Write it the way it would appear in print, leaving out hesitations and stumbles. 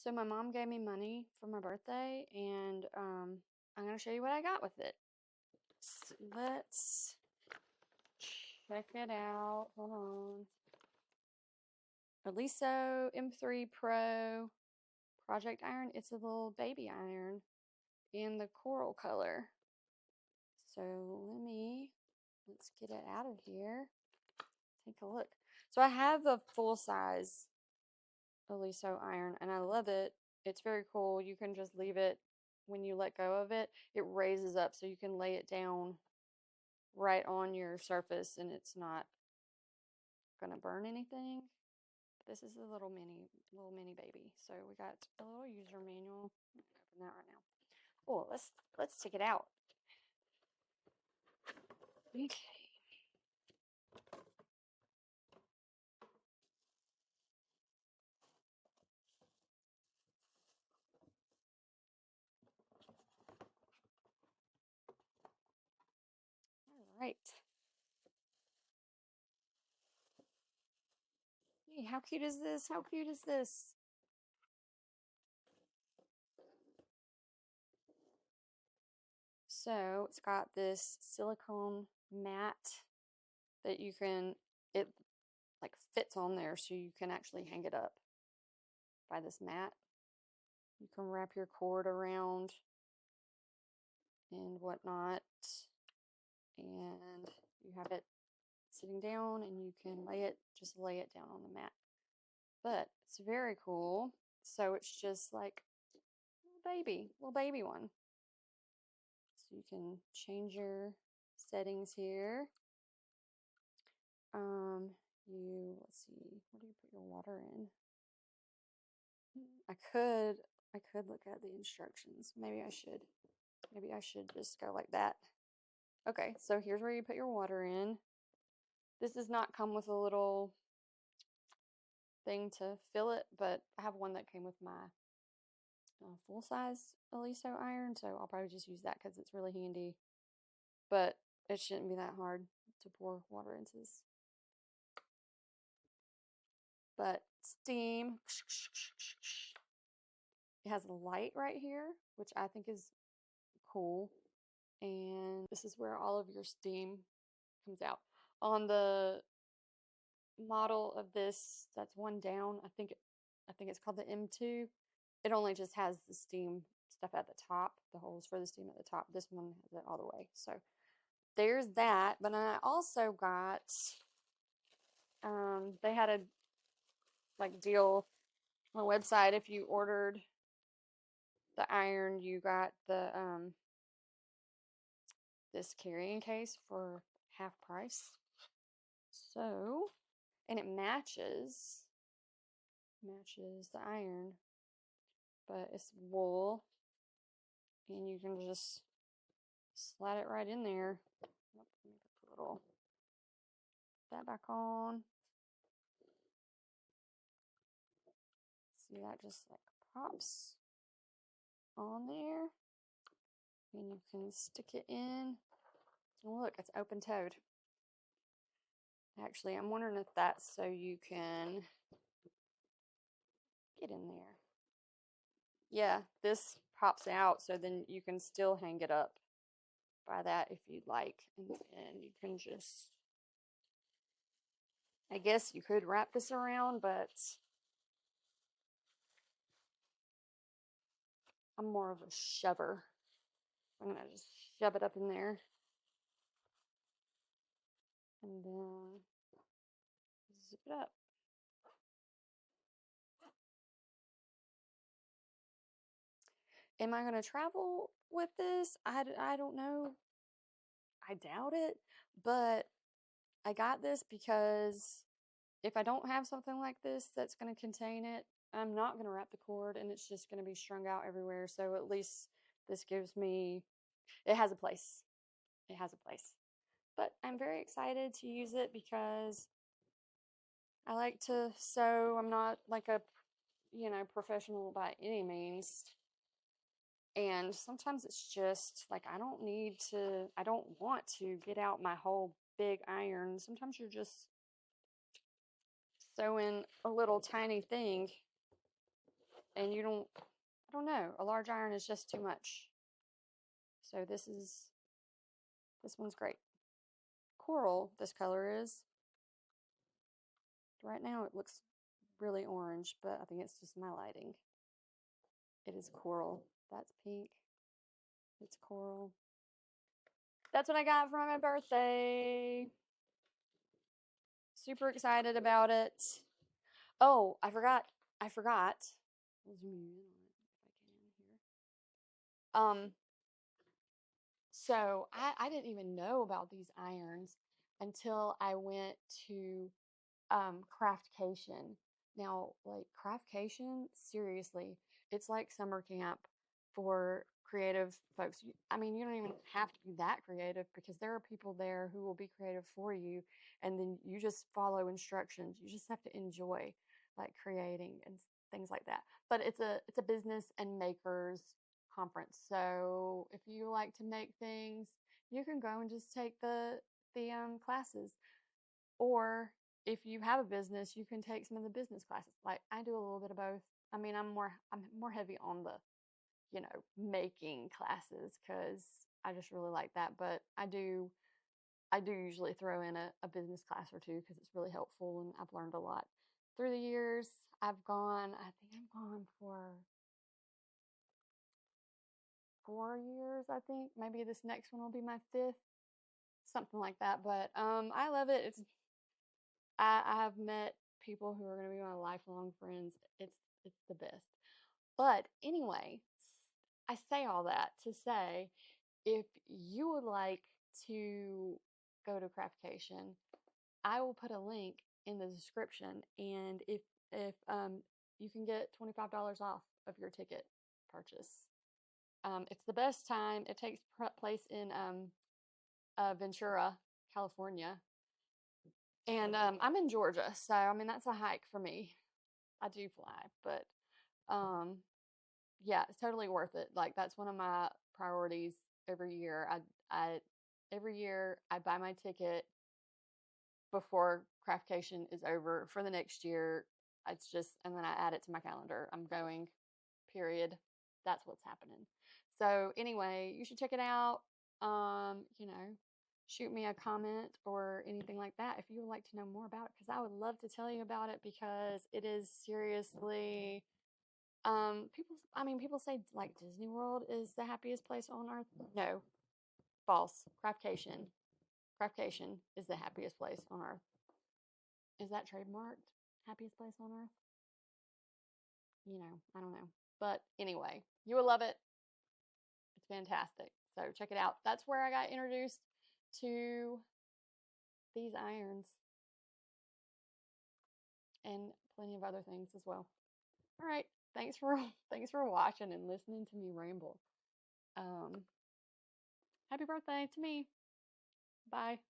So my mom gave me money for my birthday, and I'm gonna show you what I got with it. Let's check it out. Hold on. Oliso M3 Pro Project Iron. It's a little baby iron in the coral color. So let's get it out of here. Take a look. So I have a full size Oliso iron and I love it. It's very cool. You can just leave it when you let go of it. It raises up so you can lay it down right on your surface and it's not gonna burn anything. This is a little mini baby. So we got a little user manual. I'm gonna open that right now. Oh, let's take it out. Okay. All right. Hey, how cute is this? How cute is this? So it's got this silicone mat that it like fits on there so you can actually hang it up by this mat. You can wrap your cord around and whatnot, and you have it sitting down and you can just lay it down on the mat. But it's very cool. So it's just like little baby one. So you can change your settings here. Let's see, what do you put your water in? I could look at the instructions. Maybe I should just go like that. Okay, so here's where you put your water in. This does not come with a little thing to fill it, but I have one that came with my full-size Oliso iron, so I'll probably just use that because it's really handy. But it shouldn't be that hard to pour water into this. But steam. It has a light right here, which I think is cool. And this is where all of your steam comes out. On the model of this, that's one down. I think it's called the M2. It only just has the steam stuff at the top, the holes for the steam at the top. This one has it all the way. So there's that. But I also got they had a deal on the website. If you ordered the iron, you got the this carrying case for half price. So, and it matches the iron, but it's wool, and you can just slide it right in there. Let me put a little that back on. See, that just like pops on there, and you can stick it in. Oh, look, it's open-toed. Actually, I'm wondering if that's so you can get in there. Yeah, this pops out, so then you can still hang it up by that if you'd like. And you can just, I guess you could wrap this around, but I'm more of a shover. I'm going to just shove it up in there. And then zip it up. Am I going to travel with this? I don't know. I doubt it. But I got this because if I don't have something like this that's going to contain it, I'm not going to wrap the cord and it's just going to be strung out everywhere. So at least this gives me, it has a place. It has a place. But I'm very excited to use it because I like to sew. I'm not like a, professional by any means. And sometimes it's just like I don't want to get out my whole big iron. Sometimes you're just sewing a little tiny thing and you don't, I don't know, a large iron is just too much. So this one's great. Coral, this color is. Right now it looks really orange, but I think it's just my lighting. It is coral. That's pink. It's coral. That's what I got for my birthday. Super excited about it. Oh, I forgot. I'll zoom in on it if I can here. So I didn't even know about these irons until I went to Craftcation. Now, like Craftcation, seriously, it's like summer camp for creative folks. I mean, you don't even have to be that creative because there are people there who will be creative for you, and then you just follow instructions. You just have to enjoy like creating and things like that. But it's a business and makers conference. So if you like to make things, you can go and just take the classes. Or if you have a business, you can take some of the business classes. Like I do a little bit of both. I mean, I'm more heavy on the, making classes because I just really like that. But I do usually throw in a business class or two because it's really helpful and I've learned a lot through the years. I think I've gone for 4 years. I think maybe this next one will be my fifth, something like that. But I love it. I have met people who are going to be my lifelong friends. It's the best. But anyway, I say all that to say if you would like to go to Craftcation, I will put a link in the description, and if you can get $25 off of your ticket purchase. It's the best time. It takes place in Ventura, California, and I'm in Georgia, so I mean that's a hike for me. I do fly, but um, yeah, it's totally worth it. Like that's one of my priorities every year. I every year I buy my ticket before Craftcation is over for the next year. It's just, and then I add it to my calendar. I'm going, period. That's what's happening. So anyway, you should check it out. You know, shoot me a comment or anything like that if you would like to know more about it, because I would love to tell you about it because it is seriously people say like Disney World is the happiest place on earth. No, false. Craftcation is the happiest place on earth. Is that trademarked? Happiest place on earth? I don't know. But anyway, you will love it. It's fantastic. So check it out. That's where I got introduced to these irons and plenty of other things as well. All right. Thanks for watching and listening to me ramble. Um, Happy birthday to me. Bye.